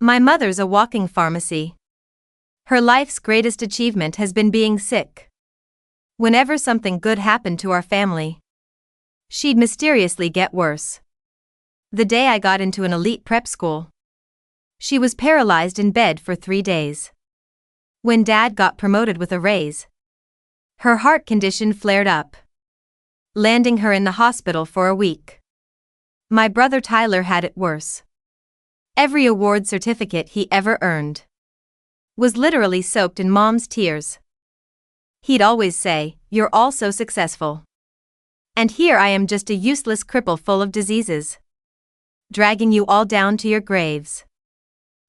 My mother's a walking pharmacy. Her life's greatest achievement has been being sick. Whenever something good happened to our family, she'd mysteriously get worse. The day I got into an elite prep school, she was paralyzed in bed for 3 days. When Dad got promoted with a raise, her heart condition flared up, landing her in the hospital for a week. My brother Tyler had it worse. Every award certificate he ever earned was literally soaked in Mom's tears. He'd always say, "You're all so successful. And here I am, just a useless cripple full of diseases, dragging you all down to your graves."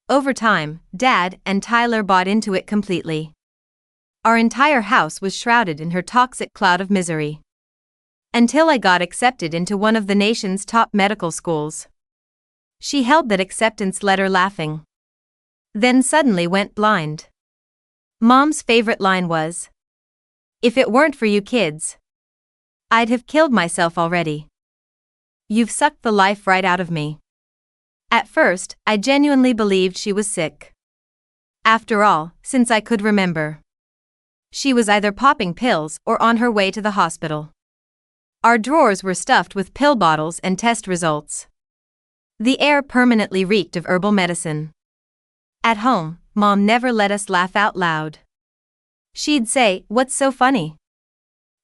Over time, Dad and Tyler bought into it completely. Our entire house was shrouded in her toxic cloud of misery. Until I got accepted into one of the nation's top medical schools. She held that acceptance letter laughing. Then suddenly went blind. Mom's favorite line was, "If it weren't for you kids, I'd have killed myself already. You've sucked the life right out of me." At first, I genuinely believed she was sick. After all, since I could remember, she was either popping pills or on her way to the hospital. Our drawers were stuffed with pill bottles and test results. The air permanently reeked of herbal medicine. At home, Mom never let us laugh out loud. She'd say, "What's so funny?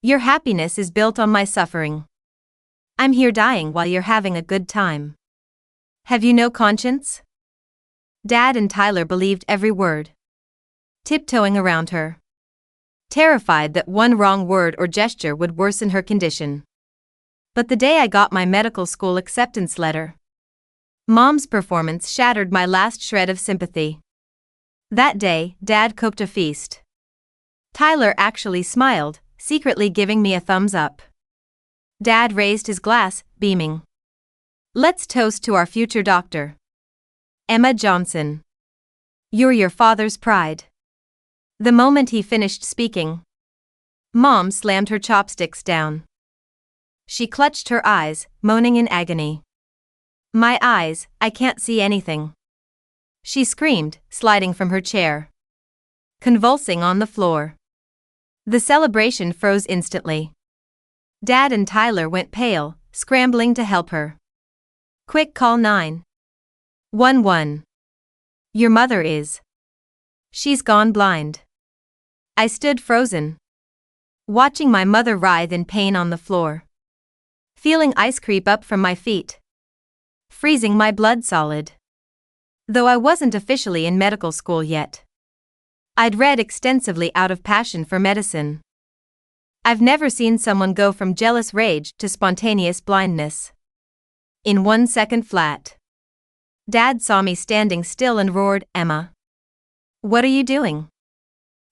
Your happiness is built on my suffering. I'm here dying while you're having a good time. Have you no conscience?" Dad and Tyler believed every word, tiptoeing around her, terrified that one wrong word or gesture would worsen her condition. But the day I got my medical school acceptance letter, Mom's performance shattered my last shred of sympathy. That day, Dad cooked a feast. Tyler actually smiled, secretly giving me a thumbs up. Dad raised his glass, beaming. "Let's toast to our future doctor, Emma Johnson. You're your father's pride." The moment he finished speaking, Mom slammed her chopsticks down. She clutched her eyes, moaning in agony. "My eyes, I can't see anything," she screamed, sliding from her chair, convulsing on the floor. The celebration froze instantly. Dad and Tyler went pale, scrambling to help her. "Quick, call 911. Your mother is. She's gone blind." I stood frozen, watching my mother writhe in pain on the floor, feeling ice creep up from my feet, freezing my blood solid. Though I wasn't officially in medical school yet, I'd read extensively out of passion for medicine. I've never seen someone go from jealous rage to spontaneous blindness in 1 second flat. Dad saw me standing still and roared, "Emma, what are you doing?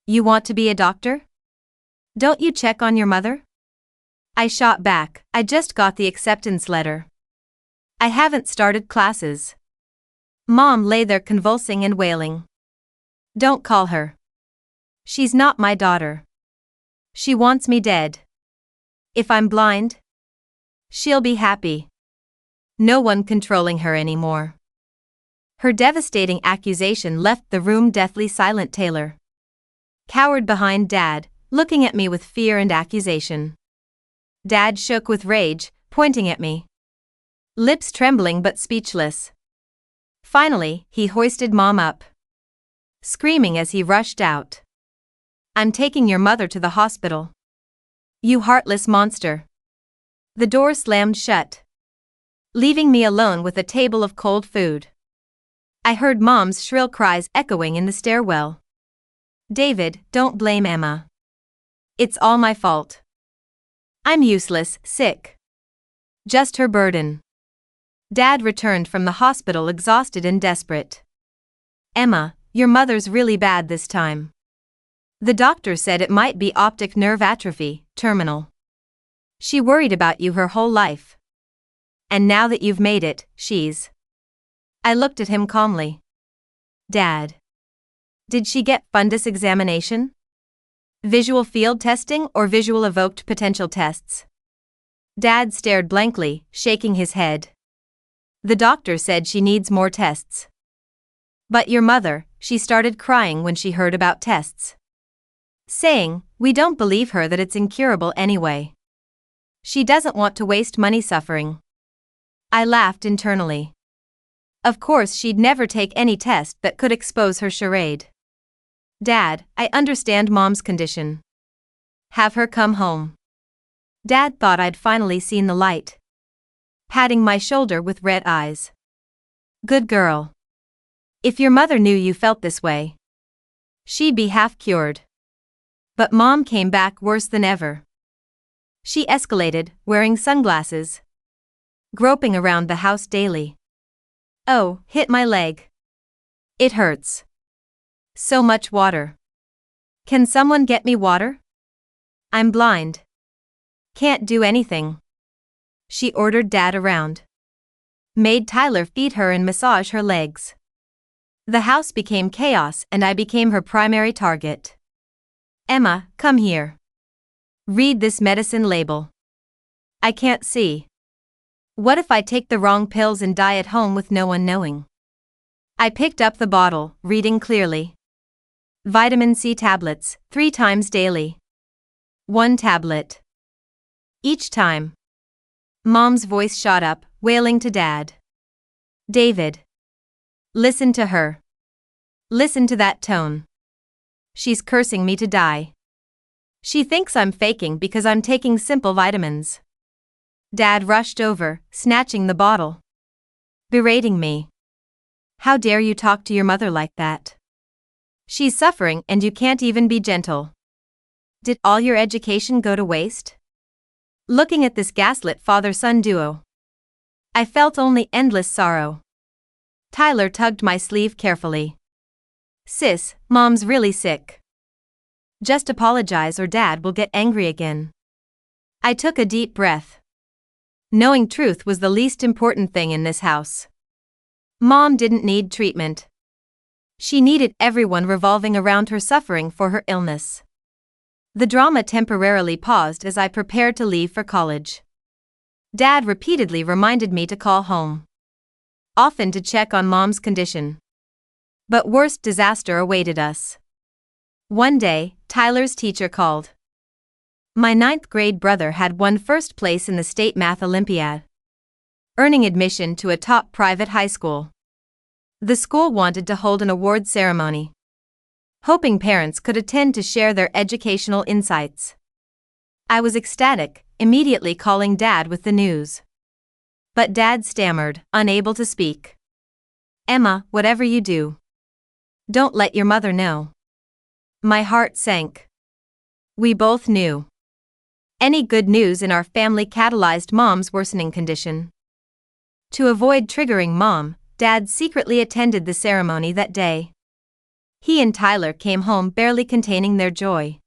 You want to be a doctor? Don't you check on your mother?" I shot back, "I just got the acceptance letter. I haven't started classes." Mom lay there convulsing and wailing. "Don't call her. She's not my daughter. She wants me dead. If I'm blind, she'll be happy. No one controlling her anymore." Her devastating accusation left the room deathly silent. Taylor cowered behind Dad, looking at me with fear and accusation. Dad shook with rage, pointing at me, lips trembling but speechless. Finally, he hoisted Mom up, screaming as he rushed out, "I'm taking your mother to the hospital. You heartless monster." The door slammed shut, leaving me alone with a table of cold food. I heard Mom's shrill cries echoing in the stairwell. "David, don't blame Emma. It's all my fault. I'm useless, sick. Just her burden." Dad returned from the hospital exhausted and desperate. "Emma, your mother's really bad this time. The doctor said it might be optic nerve atrophy, terminal. She worried about you her whole life. And now that you've made it, she's..." I looked at him calmly. "Dad, did she get fundus examination? Visual field testing or visual evoked potential tests?" Dad stared blankly, shaking his head. "The doctor said she needs more tests." But your mother, she started crying when she heard about tests. Saying, we don't believe her that it's incurable anyway. She doesn't want to waste money suffering. I laughed internally. Of course she'd never take any test that could expose her charade. Dad, I understand Mom's condition. Have her come home. Dad thought I'd finally seen the light. Patting my shoulder with red eyes. Good girl. If your mother knew you felt this way, she'd be half cured. But Mom came back worse than ever. She escalated, wearing sunglasses. Groping around the house daily. Oh, hit my leg. It hurts. So much water. Can someone get me water? I'm blind. Can't do anything. She ordered Dad around. Made Tyler feed her and massage her legs. The house became chaos and I became her primary target. Emma, come here. Read this medicine label. I can't see. What if I take the wrong pills and die at home with no one knowing? I picked up the bottle, reading clearly. Vitamin C tablets, 3 times daily. 1 tablet. Each time. Mom's voice shot up, wailing to Dad. David. Listen to her. Listen to that tone. She's cursing me to die. She thinks I'm faking because I'm taking simple vitamins. Dad rushed over, snatching the bottle. Berating me. How dare you talk to your mother like that? She's suffering and you can't even be gentle. Did all your education go to waste? Looking at this gaslit father-son duo, I felt only endless sorrow. Tyler tugged my sleeve carefully. Sis, Mom's really sick. Just apologize or Dad will get angry again. I took a deep breath. Knowing truth was the least important thing in this house. Mom didn't need treatment. She needed everyone revolving around her suffering for her illness. The drama temporarily paused as I prepared to leave for college. Dad repeatedly reminded me to call home. Often to check on Mom's condition. But worst disaster awaited us. One day, Tyler's teacher called. My 9th grade brother had won first place in the state math Olympiad, earning admission to a top private high school. The school wanted to hold an award ceremony, hoping parents could attend to share their educational insights. I was ecstatic, immediately calling Dad with the news. But Dad stammered, unable to speak. Emma, whatever you do, don't let your mother know. My heart sank. We both knew. Any good news in our family catalyzed Mom's worsening condition. To avoid triggering Mom, Dad secretly attended the ceremony that day. He and Tyler came home barely containing their joy.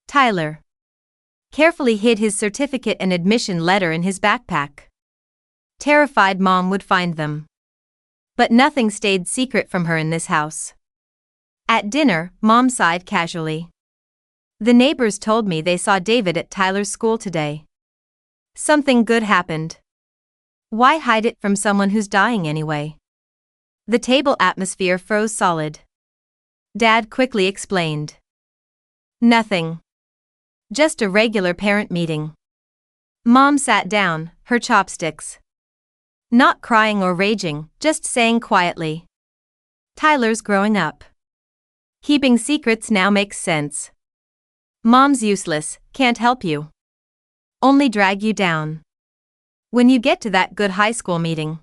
Tyler carefully hid his certificate and admission letter in his backpack. Terrified Mom would find them. But nothing stayed secret from her in this house. At dinner, Mom sighed casually. The neighbors told me they saw David at Tyler's school today. Something good happened. Why hide it from someone who's dying anyway? The table atmosphere froze solid. Dad quickly explained. Nothing. Just a regular parent meeting. Mom sat down, her chopsticks. Not crying or raging, just saying quietly. Tyler's growing up. Keeping secrets now makes sense. Mom's useless, can't help you. Only drag you down. When you get to that good high school meeting.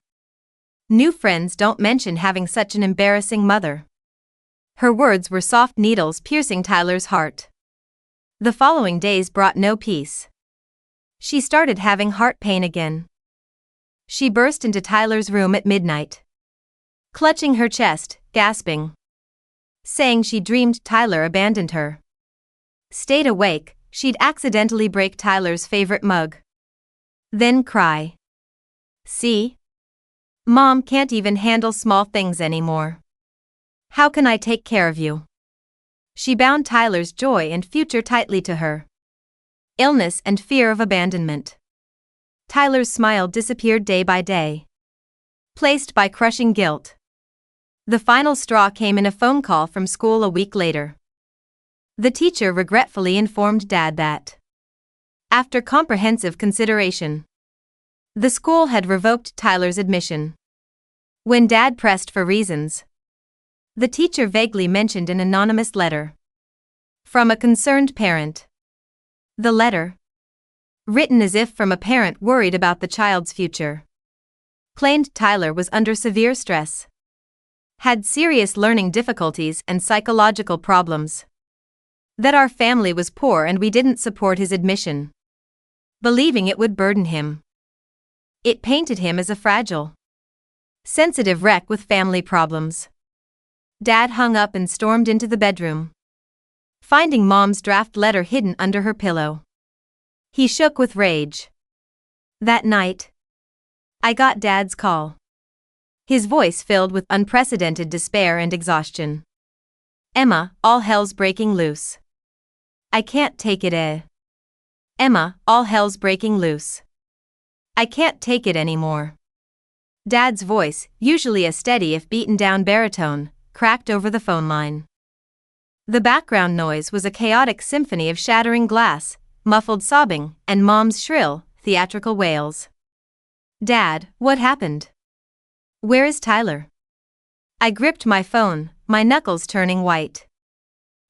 New friends don't mention having such an embarrassing mother. Her words were soft needles piercing Tyler's heart. The following days brought no peace. She started having heart pain again. She burst into Tyler's room at midnight. Clutching her chest, gasping. Saying she dreamed Tyler abandoned her. Stayed awake, she'd accidentally break Tyler's favorite mug. Then cry. See? Mom can't even handle small things anymore. How can I take care of you? She bound Tyler's joy and future tightly to her. Illness and fear of abandonment. Tyler's smile disappeared day by day. Placed by crushing guilt. The final straw came in a phone call from school a week later. The teacher regretfully informed Dad that, after comprehensive consideration, the school had revoked Tyler's admission. When Dad pressed for reasons, the teacher vaguely mentioned an anonymous letter from a concerned parent. The letter, written as if from a parent worried about the child's future, claimed Tyler was under severe stress, had serious learning difficulties and psychological problems, that our family was poor and we didn't support his admission, believing it would burden him. It painted him as a fragile, sensitive wreck with family problems. Dad hung up and stormed into the bedroom, finding Mom's draft letter hidden under her pillow. He shook with rage. That night, I got Dad's call, his voice filled with unprecedented despair and exhaustion. Emma, all hell's breaking loose. I can't take it. Emma, all hell's breaking loose. I can't take it anymore. Dad's voice, usually a steady if beaten-down baritone, cracked over the phone line. The background noise was a chaotic symphony of shattering glass, muffled sobbing, and Mom's shrill, theatrical wails. Dad, what happened? Where is Tyler? I gripped my phone, my knuckles turning white.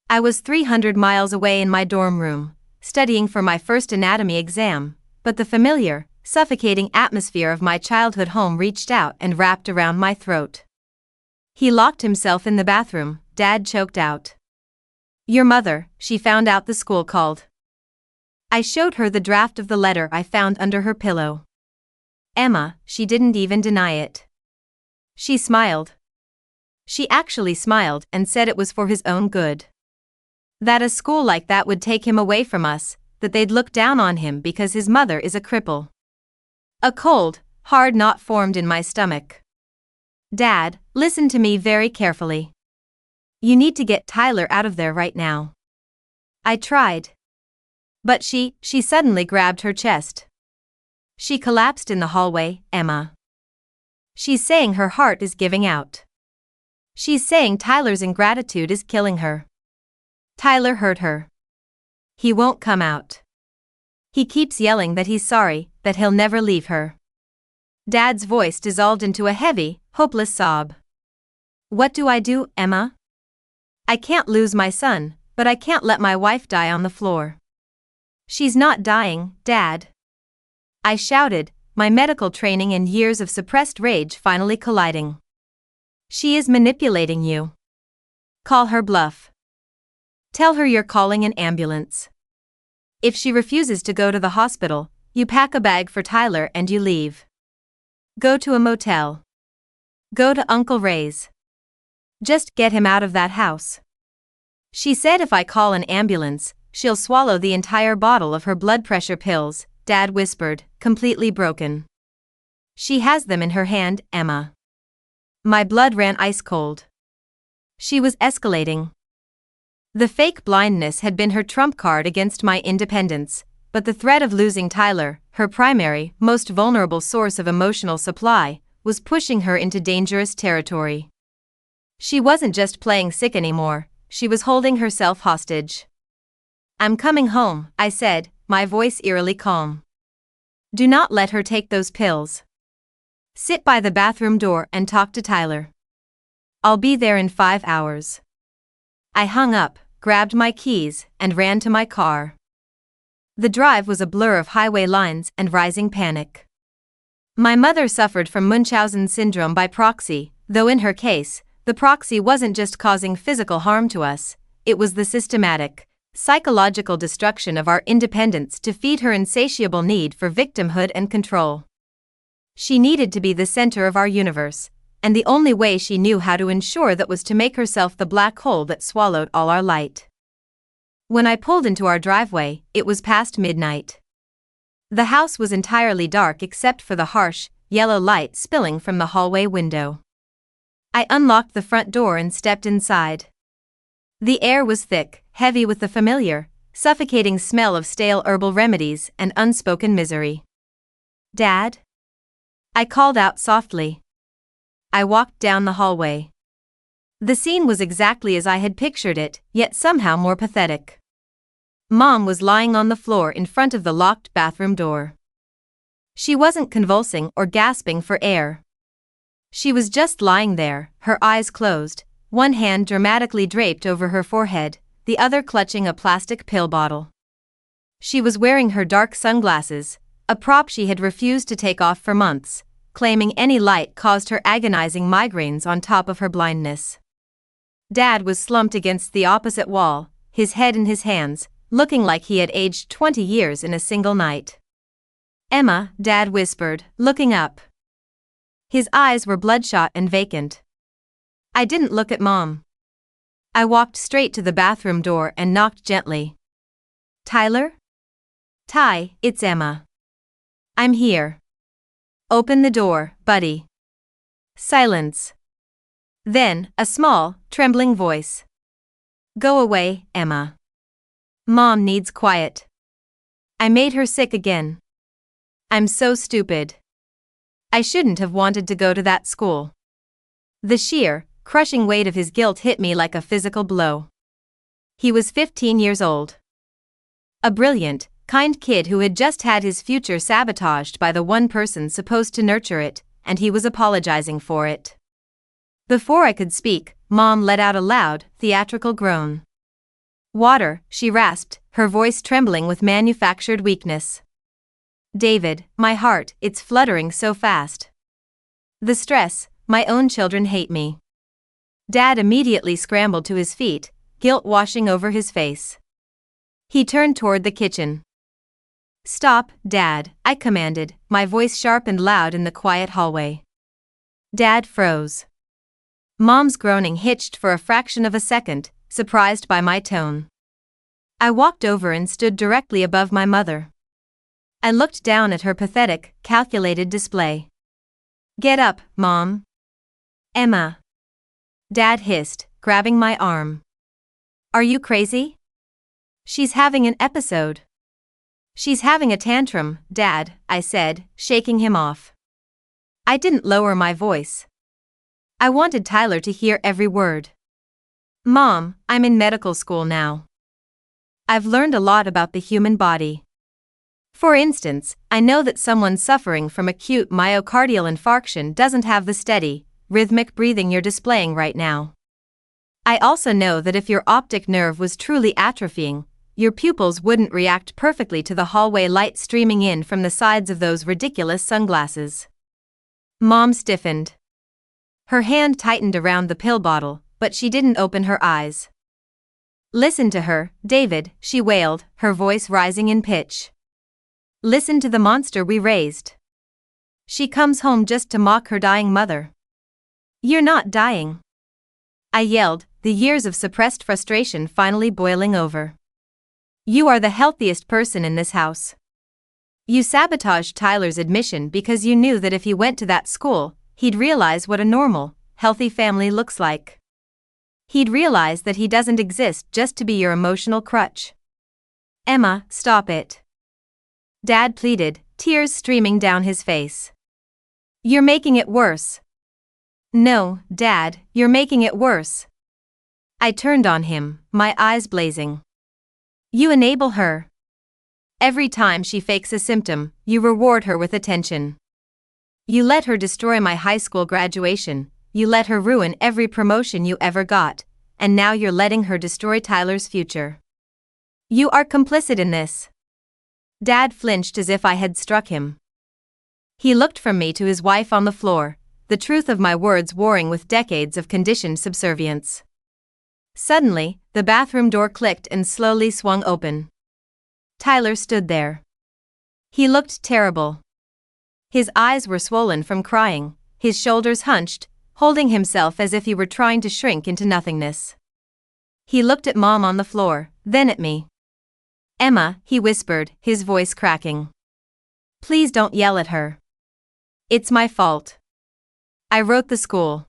I was 300 miles away in my dorm room, studying for my first anatomy exam, but the familiar, suffocating atmosphere of my childhood home reached out and wrapped around my throat. He locked himself in the bathroom, Dad choked out. Your mother, she found out the school called. I showed her the draft of the letter I found under her pillow. Emma, she didn't even deny it. She smiled. She actually smiled and said it was for his own good. That a school like that would take him away from us, that they'd look down on him because his mother is a cripple. A cold, hard knot formed in my stomach. Dad, listen to me very carefully. You need to get Tyler out of there right now. I tried. But she suddenly grabbed her chest. She collapsed in the hallway, Emma. She's saying her heart is giving out. She's saying Tyler's ingratitude is killing her. Tyler hurt her. He won't come out. He keeps yelling that he's sorry, that he'll never leave her. Dad's voice dissolved into a heavy, hopeless sob. What do I do, Emma? I can't lose my son, but I can't let my wife die on the floor. She's not dying, Dad. I shouted, my medical training and years of suppressed rage finally colliding. She is manipulating you. Call her bluff. Tell her you're calling an ambulance. If she refuses to go to the hospital, you pack a bag for Tyler and you leave. Go to a motel. Go to Uncle Ray's. Just get him out of that house. She said if I call an ambulance, she'll swallow the entire bottle of her blood pressure pills, Dad whispered, completely broken. She has them in her hand, Emma. My blood ran ice cold. She was escalating. The fake blindness had been her trump card against my independence, but the threat of losing Tyler, her primary, most vulnerable source of emotional supply, was pushing her into dangerous territory. She wasn't just playing sick anymore, she was holding herself hostage. I'm coming home, I said, my voice eerily calm. Do not let her take those pills. Sit by the bathroom door and talk to Tyler. I'll be there in 5 hours. I hung up, grabbed my keys, and ran to my car. The drive was a blur of highway lines and rising panic. My mother suffered from Munchausen syndrome by proxy, though in her case, the proxy wasn't just causing physical harm to us, it was the systematic, psychological destruction of our independence to feed her insatiable need for victimhood and control. She needed to be the center of our universe, and the only way she knew how to ensure that was to make herself the black hole that swallowed all our light. When I pulled into our driveway, it was past midnight. The house was entirely dark except for the harsh, yellow light spilling from the hallway window. I unlocked the front door and stepped inside. The air was thick, heavy with the familiar, suffocating smell of stale herbal remedies and unspoken misery. Dad? I called out softly. I walked down the hallway. The scene was exactly as I had pictured it, yet somehow more pathetic. Mom was lying on the floor in front of the locked bathroom door. She wasn't convulsing or gasping for air. She was just lying there, her eyes closed, one hand dramatically draped over her forehead, the other clutching a plastic pill bottle. She was wearing her dark sunglasses, a prop she had refused to take off for months, claiming any light caused her agonizing migraines on top of her blindness. Dad was slumped against the opposite wall, his head in his hands, looking like he had aged 20 years in a single night. "Emma," Dad whispered, looking up. His eyes were bloodshot and vacant. I didn't look at Mom. I walked straight to the bathroom door and knocked gently. "Tyler?" "Ty, it's Emma. I'm here." "Open the door, buddy." Silence. Then, a small, trembling voice. "Go away, Emma. Mom needs quiet. I made her sick again. I'm so stupid. I shouldn't have wanted to go to that school." The sheer, crushing weight of his guilt hit me like a physical blow. He was 15 years old. A brilliant, kind kid who had just had his future sabotaged by the one person supposed to nurture it, and he was apologizing for it. Before I could speak, Mom let out a loud, theatrical groan. "Water," she rasped, her voice trembling with manufactured weakness. "David, my heart, it's fluttering so fast. The stress, my own children hate me." Dad immediately scrambled to his feet, guilt washing over his face. He turned toward the kitchen. "Stop, Dad," I commanded, my voice sharp and loud in the quiet hallway. Dad froze. Mom's groaning hitched for a fraction of a second, surprised by my tone. I walked over and stood directly above my mother. I looked down at her pathetic, calculated display. "Get up, Mom." "Emma." Dad hissed, grabbing my arm. "Are you crazy? She's having an episode." "She's having a tantrum, Dad," I said, shaking him off. I didn't lower my voice. I wanted Tyler to hear every word. "Mom, I'm in medical school now. I've learned a lot about the human body. For instance, I know that someone suffering from acute myocardial infarction doesn't have the steady, rhythmic breathing you're displaying right now. I also know that if your optic nerve was truly atrophying, your pupils wouldn't react perfectly to the hallway light streaming in from the sides of those ridiculous sunglasses." Mom stiffened. Her hand tightened around the pill bottle, but she didn't open her eyes. "Listen to her, David," she wailed, her voice rising in pitch. "Listen to the monster we raised. She comes home just to mock her dying mother." "You're not dying," I yelled, the years of suppressed frustration finally boiling over. "You are the healthiest person in this house. You sabotaged Tyler's admission because you knew that if he went to that school, he'd realize what a normal, healthy family looks like. He'd realize that he doesn't exist just to be your emotional crutch." "Emma, stop it," Dad pleaded, tears streaming down his face. "You're making it worse." "No, Dad, you're making it worse." I turned on him, my eyes blazing. "You enable her. Every time she fakes a symptom, you reward her with attention. You let her destroy my high school graduation, you let her ruin every promotion you ever got, and now you're letting her destroy Tyler's future. You are complicit in this." Dad flinched as if I had struck him. He looked from me to his wife on the floor, the truth of my words warring with decades of conditioned subservience. Suddenly, the bathroom door clicked and slowly swung open. Tyler stood there. He looked terrible. His eyes were swollen from crying, his shoulders hunched, holding himself as if he were trying to shrink into nothingness. He looked at Mom on the floor, then at me. "Emma," he whispered, his voice cracking. "Please don't yell at her. It's my fault. I wrote the school.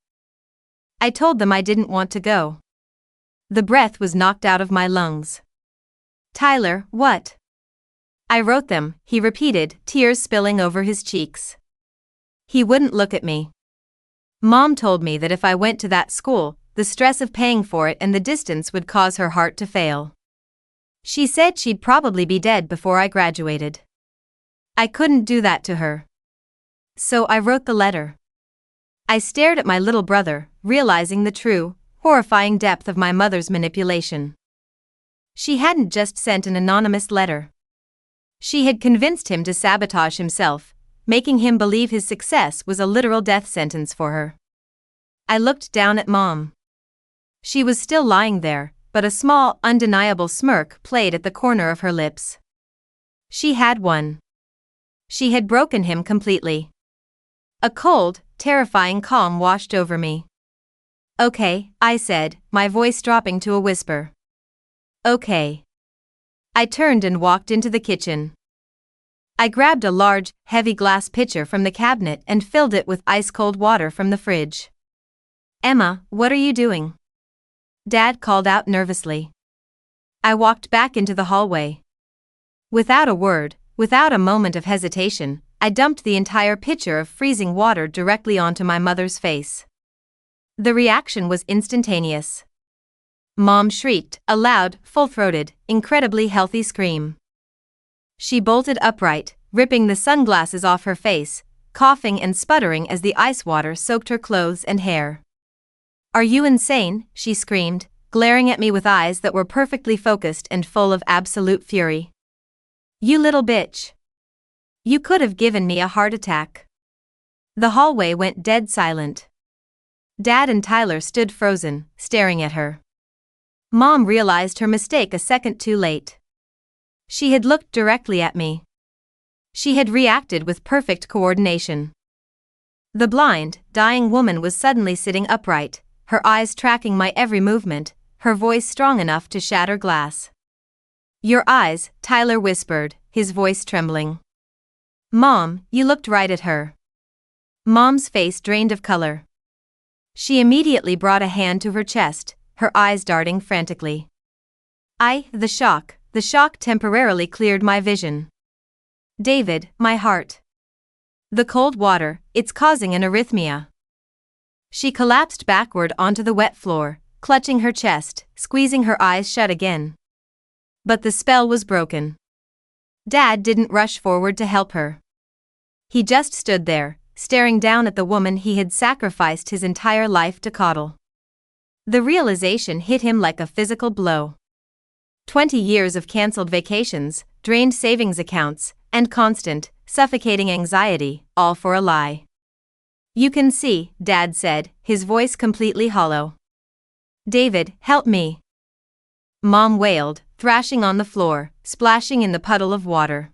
I told them I didn't want to go." The breath was knocked out of my lungs. "Tyler, what?" "I wrote them," he repeated, tears spilling over his cheeks. He wouldn't look at me. "Mom told me that if I went to that school, the stress of paying for it and the distance would cause her heart to fail. She said she'd probably be dead before I graduated. I couldn't do that to her. So I wrote the letter. I stared at my little brother, realizing the true, horrifying depth of my mother's manipulation. She hadn't just sent an anonymous letter. She had convinced him to sabotage himself, making him believe his success was a literal death sentence for her. I looked down at Mom. She was still lying there, but a small, undeniable smirk played at the corner of her lips. She had won. She had broken him completely. A cold, terrifying calm washed over me. "Okay," I said, my voice dropping to a whisper. "Okay." I turned and walked into the kitchen. I grabbed a large, heavy glass pitcher from the cabinet and filled it with ice-cold water from the fridge. "Emma, what are you doing?" Dad called out nervously. I walked back into the hallway. Without a word, without a moment of hesitation, I dumped the entire pitcher of freezing water directly onto my mother's face. The reaction was instantaneous. Mom shrieked, a loud, full-throated, incredibly healthy scream. She bolted upright, ripping the sunglasses off her face, coughing and sputtering as the ice water soaked her clothes and hair. "Are you insane?" she screamed, glaring at me with eyes that were perfectly focused and full of absolute fury. "You little bitch. You could have given me a heart attack." The hallway went dead silent. Dad and Tyler stood frozen, staring at her. Mom realized her mistake a second too late. She had looked directly at me. She had reacted with perfect coordination. The blind, dying woman was suddenly sitting upright, her eyes tracking my every movement, her voice strong enough to shatter glass. "Your eyes," Tyler whispered, his voice trembling. "Mom, you looked right at her." Mom's face drained of color. She immediately brought a hand to her chest, her eyes darting frantically. The shock temporarily cleared my vision. "David, my heart. The cold water, it's causing an arrhythmia." She collapsed backward onto the wet floor, clutching her chest, squeezing her eyes shut again. But the spell was broken. Dad didn't rush forward to help her. He just stood there, staring down at the woman he had sacrificed his entire life to coddle. The realization hit him like a physical blow. 20 years of cancelled vacations, drained savings accounts, and constant, suffocating anxiety, all for a lie. "You can see," Dad said, his voice completely hollow. "David, help me." Mom wailed, thrashing on the floor, splashing in the puddle of water.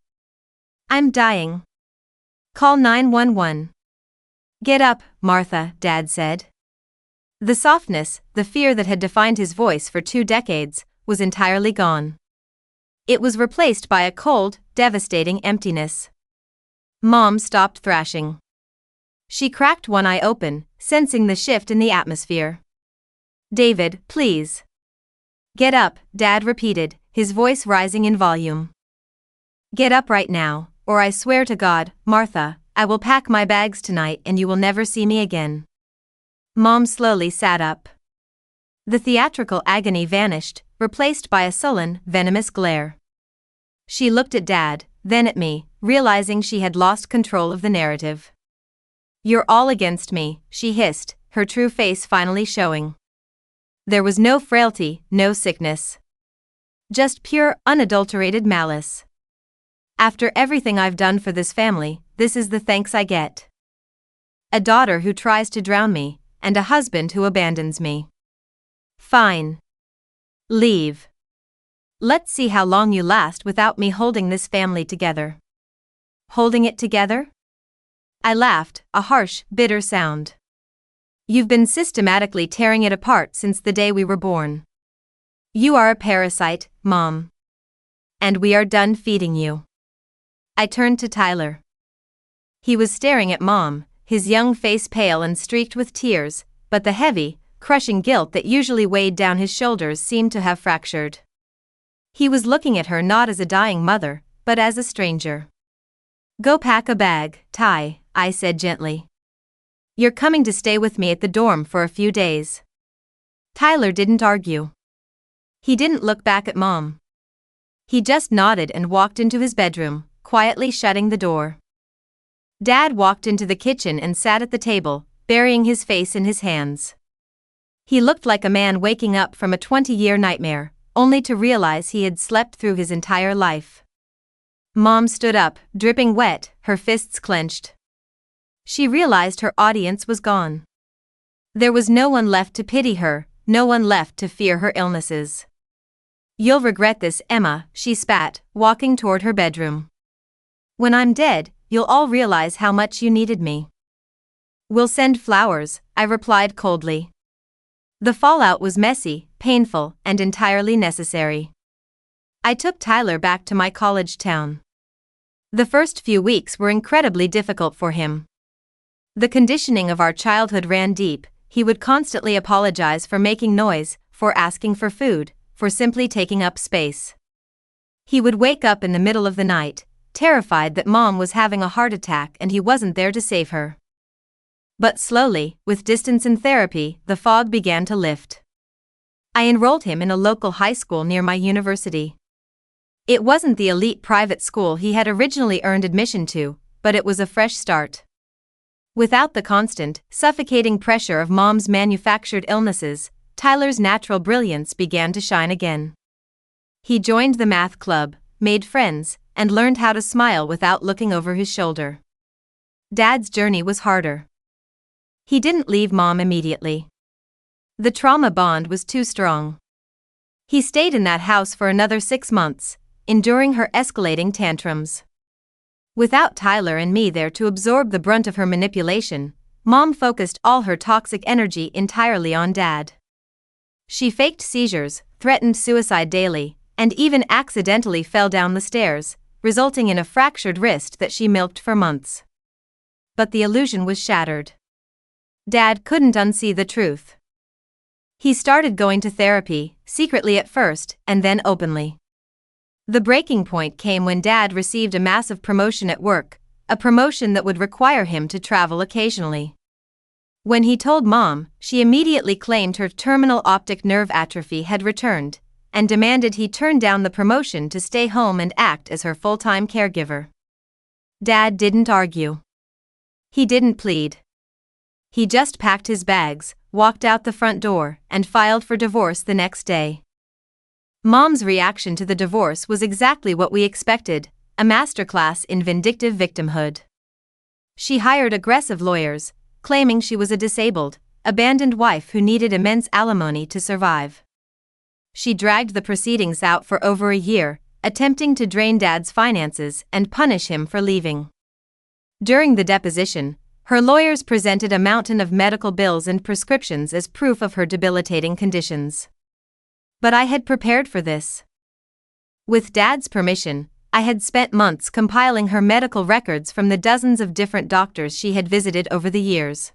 "I'm dying. Call 911. "Get up, Martha," Dad said. The softness, the fear that had defined his voice for 2 decades, was entirely gone. It was replaced by a cold, devastating emptiness. Mom stopped thrashing. She cracked one eye open, sensing the shift in the atmosphere. "David, please. Get up," Dad repeated, his voice rising in volume. "Get up right now, or I swear to God, Martha, I will pack my bags tonight and you will never see me again." Mom slowly sat up. The theatrical agony vanished, replaced by a sullen, venomous glare. She looked at Dad, then at me, realizing she had lost control of the narrative. "You're all against me," she hissed, her true face finally showing. There was no frailty, no sickness. Just pure, unadulterated malice. "After everything I've done for this family, this is the thanks I get. A daughter who tries to drown me, and a husband who abandons me. Fine. Leave. Let's see how long you last without me holding this family together." "Holding it together?" I laughed, a harsh, bitter sound. "You've been systematically tearing it apart since the day we were born. You are a parasite, Mom. And we are done feeding you." I turned to Tyler. He was staring at Mom, his young face pale and streaked with tears, but the heavy, crushing guilt that usually weighed down his shoulders seemed to have fractured. He was looking at her not as a dying mother, but as a stranger. "Go pack a bag, Ty," I said gently. "You're coming to stay with me at the dorm for a few days." Tyler didn't argue. He didn't look back at Mom. He just nodded and walked into his bedroom, quietly shutting the door. Dad walked into the kitchen and sat at the table, burying his face in his hands. He looked like a man waking up from a 20-year nightmare, only to realize he had slept through his entire life. Mom stood up, dripping wet, her fists clenched. She realized her audience was gone. There was no one left to pity her, no one left to fear her illnesses. "You'll regret this, Emma," she spat, walking toward her bedroom. "When I'm dead, you'll all realize how much you needed me." "We'll send flowers," I replied coldly. The fallout was messy, painful, and entirely necessary. I took Tyler back to my college town. The first few weeks were incredibly difficult for him. The conditioning of our childhood ran deep. He would constantly apologize for making noise, for asking for food, for simply taking up space. He would wake up in the middle of the night, terrified that Mom was having a heart attack and he wasn't there to save her. But slowly, with distance and therapy, the fog began to lift. I enrolled him in a local high school near my university. It wasn't the elite private school he had originally earned admission to, but it was a fresh start. Without the constant, suffocating pressure of Mom's manufactured illnesses, Tyler's natural brilliance began to shine again. He joined the math club, made friends, and learned how to smile without looking over his shoulder. Dad's journey was harder. He didn't leave Mom immediately. The trauma bond was too strong. He stayed in that house for another 6 months, enduring her escalating tantrums. Without Tyler and me there to absorb the brunt of her manipulation, Mom focused all her toxic energy entirely on Dad. She faked seizures, threatened suicide daily, and even accidentally fell down the stairs, resulting in a fractured wrist that she milked for months. But the illusion was shattered. Dad couldn't unsee the truth. He started going to therapy, secretly at first, and then openly. The breaking point came when Dad received a massive promotion at work, a promotion that would require him to travel occasionally. When he told Mom, she immediately claimed her terminal optic nerve atrophy had returned, and demanded he turn down the promotion to stay home and act as her full-time caregiver. Dad didn't argue. He didn't plead. He just packed his bags, walked out the front door, and filed for divorce the next day. Mom's reaction to the divorce was exactly what we expected, a masterclass in vindictive victimhood. She hired aggressive lawyers, claiming she was a disabled, abandoned wife who needed immense alimony to survive. She dragged the proceedings out for over a year, attempting to drain Dad's finances and punish him for leaving. During the deposition, her lawyers presented a mountain of medical bills and prescriptions as proof of her debilitating conditions. But I had prepared for this. With Dad's permission, I had spent months compiling her medical records from the dozens of different doctors she had visited over the years.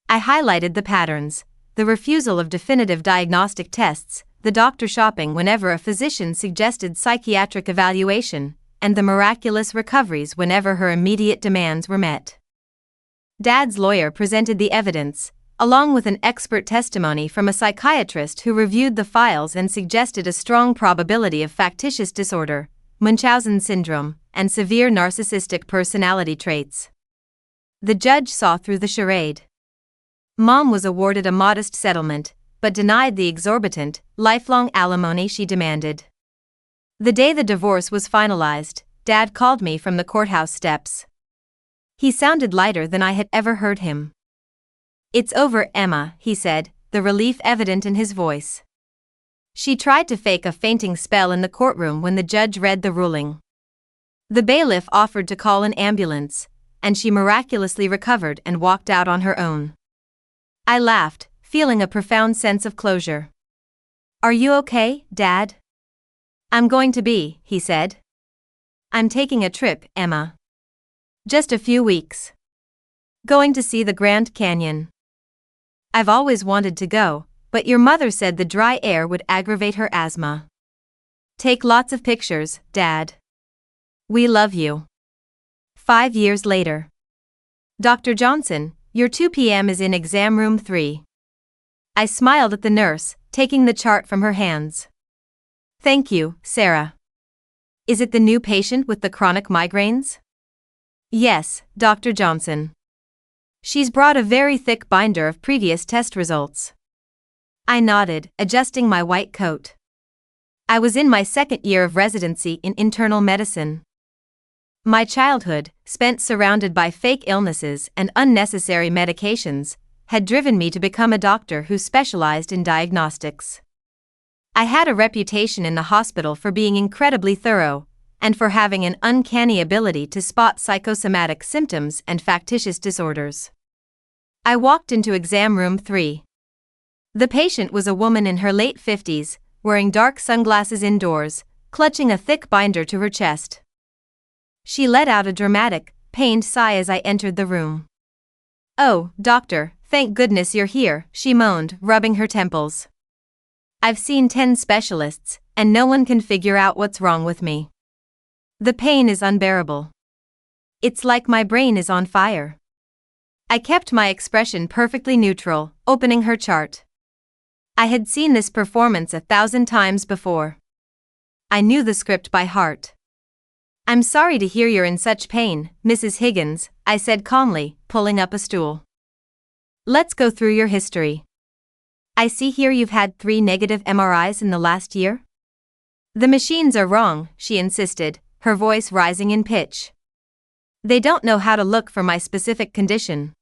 I highlighted the patterns, the refusal of definitive diagnostic tests, the doctor shopping whenever a physician suggested psychiatric evaluation, and the miraculous recoveries whenever her immediate demands were met. Dad's lawyer presented the evidence, along with an expert testimony from a psychiatrist who reviewed the files and suggested a strong probability of factitious disorder, Munchausen syndrome, and severe narcissistic personality traits. The judge saw through the charade. Mom was awarded a modest settlement, but denied the exorbitant, lifelong alimony she demanded. The day the divorce was finalized, Dad called me from the courthouse steps. He sounded lighter than I had ever heard him. "It's over, Emma," he said, the relief evident in his voice. She tried to fake a fainting spell in the courtroom when the judge read the ruling. The bailiff offered to call an ambulance, and she miraculously recovered and walked out on her own. I laughed, feeling a profound sense of closure. "Are you okay, Dad?" "I'm going to be," he said. "I'm taking a trip, Emma. Just a few weeks. Going to see the Grand Canyon. I've always wanted to go, but your mother said the dry air would aggravate her asthma. Take lots of pictures, Dad. We love you." 5 years later. "Dr. Johnson, your 2 p.m. is in exam room 3. I smiled at the nurse, taking the chart from her hands. Thank you, Sarah. Is it the new patient with the chronic migraines? Yes, Dr. Johnson. She's brought a very thick binder of previous test results. I nodded, adjusting my white coat. I was in my second year of residency in internal medicine. My childhood, spent surrounded by fake illnesses and unnecessary medications, had driven me to become a doctor who specialized in diagnostics. I had a reputation in the hospital for being incredibly thorough, and for having an uncanny ability to spot psychosomatic symptoms and factitious disorders. I walked into exam room 3. The patient was a woman in her late 50s, wearing dark sunglasses indoors, clutching a thick binder to her chest. She let out a dramatic, pained sigh as I entered the room. "Oh, doctor, thank goodness you're here," she moaned, rubbing her temples. "I've seen 10 specialists, and no one can figure out what's wrong with me. The pain is unbearable. It's like my brain is on fire." I kept my expression perfectly neutral, opening her chart. I had seen this performance 1,000 times before. I knew the script by heart. "I'm sorry to hear you're in such pain, Mrs. Higgins," I said calmly, pulling up a stool. "Let's go through your history. I see here you've had 3 negative MRIs in the last year?" "The machines are wrong," she insisted, her voice rising in pitch. "They don't know how to look for my specific condition.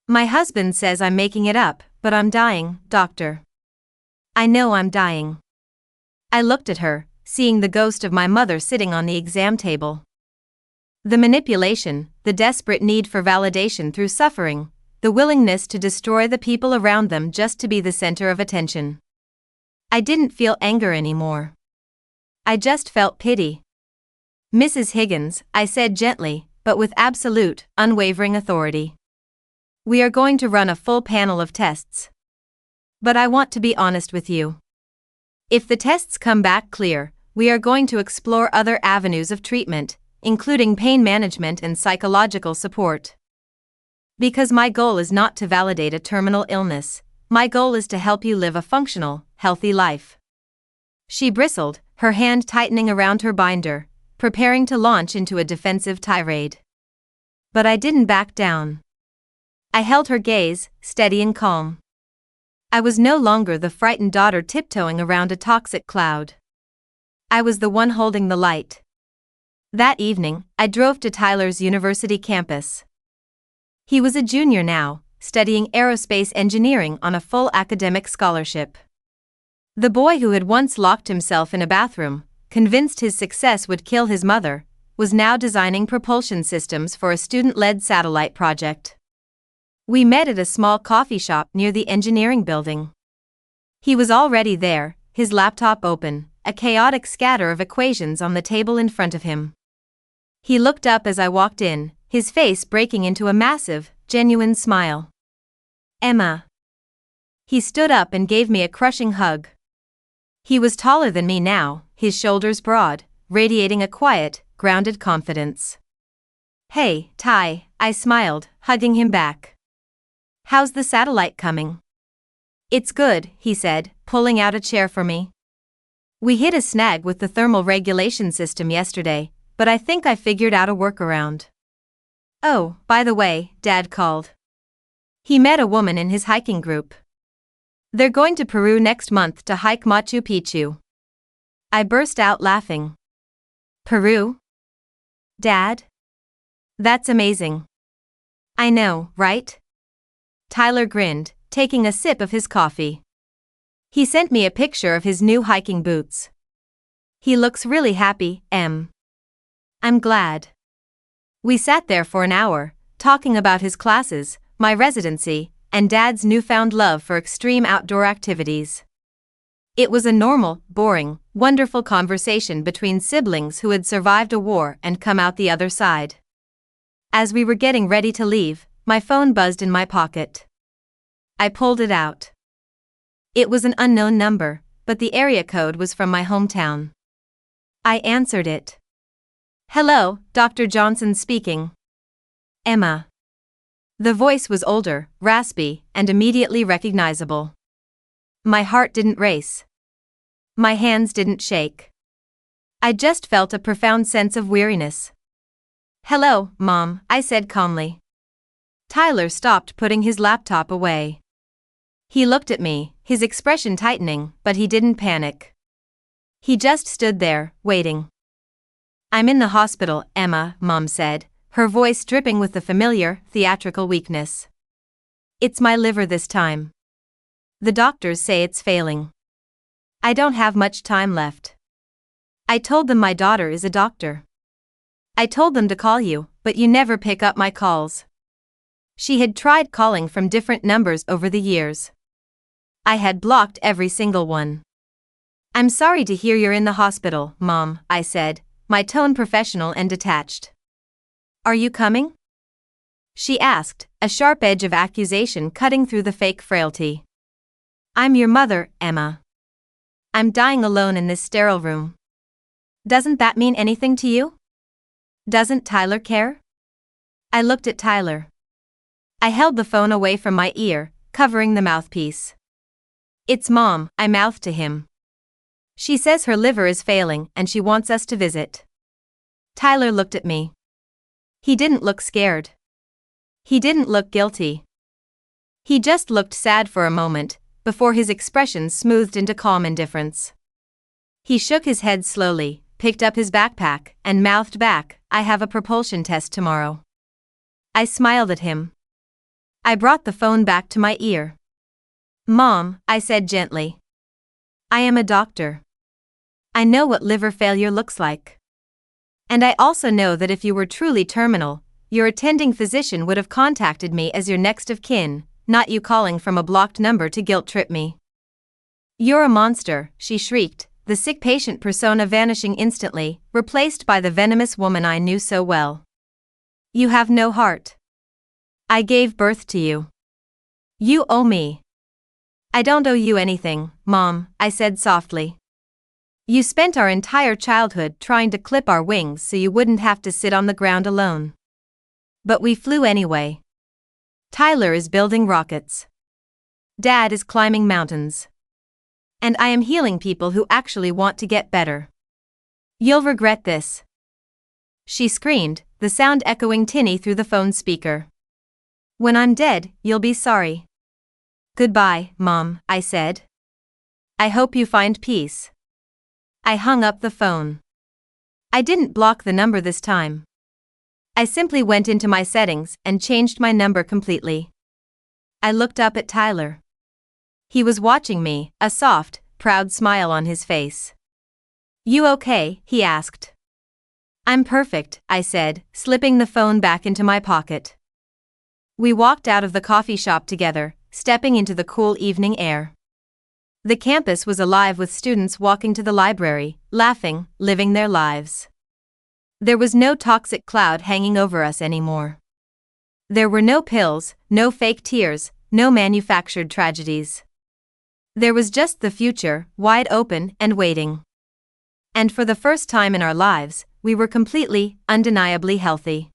My husband says I'm making it up, but I'm dying, doctor. I know I'm dying." I looked at her, seeing the ghost of my mother sitting on the exam table. The manipulation, the desperate need for validation through suffering, the willingness to destroy the people around them just to be the center of attention. I didn't feel anger anymore. I just felt pity. "Mrs. Higgins," I said gently, but with absolute, unwavering authority. "We are going to run a full panel of tests. But I want to be honest with you. If the tests come back clear, we are going to explore other avenues of treatment, including pain management and psychological support. Because my goal is not to validate a terminal illness, my goal is to help you live a functional, healthy life." She bristled, her hand tightening around her binder, preparing to launch into a defensive tirade. But I didn't back down. I held her gaze, steady and calm. I was no longer the frightened daughter tiptoeing around a toxic cloud. I was the one holding the light. That evening, I drove to Tyler's university campus. He was a junior now, studying aerospace engineering on a full academic scholarship. The boy who had once locked himself in a bathroom, convinced his success would kill his mother, was now designing propulsion systems for a student-led satellite project. We met at a small coffee shop near the engineering building. He was already there, his laptop open, a chaotic scatter of equations on the table in front of him. He looked up as I walked in, his face breaking into a massive, genuine smile. "Emma." He stood up and gave me a crushing hug. He was taller than me now, his shoulders broad, radiating a quiet, grounded confidence. "Hey, Ty," I smiled, hugging him back. "How's the satellite coming?" "It's good," he said, pulling out a chair for me. "We hit a snag with the thermal regulation system yesterday, but I think I figured out a workaround." "Oh, by the way," Dad called. He met a woman in his hiking group. They're going to Peru next month to hike Machu Picchu. I burst out laughing. "Peru? Dad? That's amazing." "I know, right?" Tyler grinned, taking a sip of his coffee. He sent me a picture of his new hiking boots. "He looks really happy, Em." "I'm glad." We sat there for an hour, talking about his classes, my residency, and Dad's newfound love for extreme outdoor activities. It was a normal, boring, wonderful conversation between siblings who had survived a war and come out the other side. As we were getting ready to leave, my phone buzzed in my pocket. I pulled it out. It was an unknown number, but the area code was from my hometown. I answered it. "Hello, Dr. Johnson speaking." "Emma." The voice was older, raspy, and immediately recognizable. My heart didn't race. My hands didn't shake. I just felt a profound sense of weariness. "Hello, Mom," I said calmly. Tyler stopped putting his laptop away. He looked at me, his expression tightening, but he didn't panic. He just stood there, waiting. "I'm in the hospital, Emma," Mom said, her voice dripping with the familiar, theatrical weakness. "It's my liver this time. The doctors say it's failing. I don't have much time left." I told them my daughter is a doctor. "I told them to call you, but you never pick up my calls." She had tried calling from different numbers over the years. I had blocked every single one. "I'm sorry to hear you're in the hospital, Mom," I said, my tone professional and detached. "Are you coming?" she asked, a sharp edge of accusation cutting through the fake frailty. "I'm your mother, Emma. I'm dying alone in this sterile room. Doesn't that mean anything to you? Doesn't Tyler care?" I looked at Tyler. I held the phone away from my ear, covering the mouthpiece. "It's Mom," I mouthed to him. "She says her liver is failing and she wants us to visit." Tyler looked at me. He didn't look scared. He didn't look guilty. He just looked sad for a moment, before his expression smoothed into calm indifference. He shook his head slowly, picked up his backpack, and mouthed back, "I have a propulsion test tomorrow." I smiled at him. I brought the phone back to my ear. "Mom," I said gently. "I am a doctor. I know what liver failure looks like. And I also know that if you were truly terminal, your attending physician would have contacted me as your next of kin, not you calling from a blocked number to guilt-trip me." "You're a monster," she shrieked, the sick patient persona vanishing instantly, replaced by the venomous woman I knew so well. "You have no heart. I gave birth to you. You owe me." "I don't owe you anything, Mom," I said softly. "You spent our entire childhood trying to clip our wings so you wouldn't have to sit on the ground alone. But we flew anyway. Tyler is building rockets. Dad is climbing mountains. And I am healing people who actually want to get better. You'll regret this," she screamed, the sound echoing tinny through the phone speaker. "When I'm dead, you'll be sorry." "Goodbye, Mom," I said. "I hope you find peace." I hung up the phone. I didn't block the number this time. I simply went into my settings and changed my number completely. I looked up at Tyler. He was watching me, a soft, proud smile on his face. "You okay?" he asked. "I'm perfect," I said, slipping the phone back into my pocket. We walked out of the coffee shop together, stepping into the cool evening air. The campus was alive with students walking to the library, laughing, living their lives. There was no toxic cloud hanging over us anymore. There were no pills, no fake tears, no manufactured tragedies. There was just the future, wide open and waiting. And for the first time in our lives, we were completely, undeniably healthy.